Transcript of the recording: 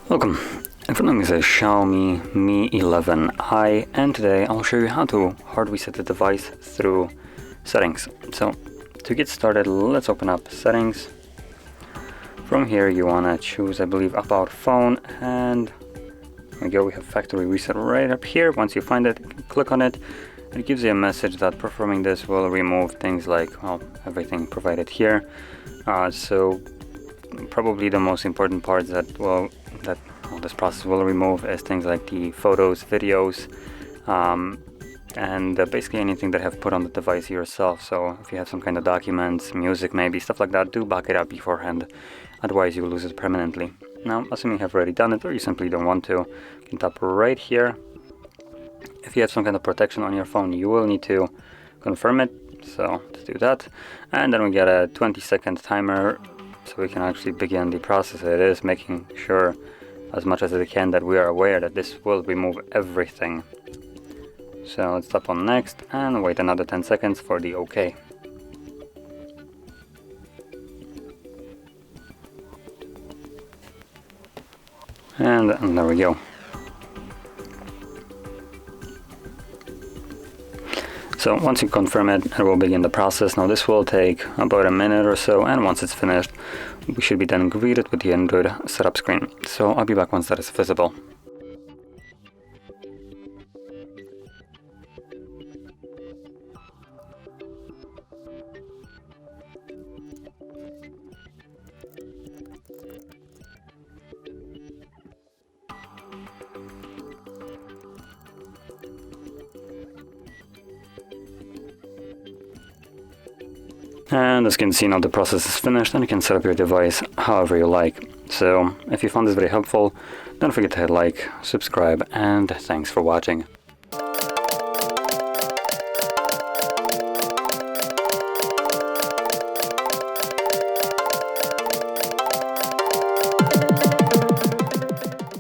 Welcome. In front of me is a Xiaomi Mi 11i, and today I'll show you how to hard reset the device through settings. So to get started, let's open up settings. From here you want to choose, I believe, about phone, and there we go, we have factory reset right up here. Once you find it, click on it. It gives you a message that performing this will remove things like, well, everything provided here. So probably the most important part that this process will remove is things like the photos, videos, and basically anything that have put on the device yourself. So if you have some kind of documents, music, maybe stuff like that, do back it up beforehand, otherwise you will lose it permanently. Now, assuming you have already done it or you simply don't want to, you can tap right here. If you have some kind of protection on your phone, you will need to confirm it, so let's do that. And then we get a 20-second timer, so we can actually begin the process. It is making sure as much as it can that we are aware that this will remove everything. So let's tap on next and wait another 10 seconds for the OK. And there we go. So once you confirm it, it will begin the process. Now this will take about a minute or so, and once it's finished, we should be then greeted with the Android setup screen. So I'll be back once that is visible. And as you can see, now the process is finished and you can set up your device however you like. So if you found this very helpful, don't forget to hit like, subscribe, and thanks for watching.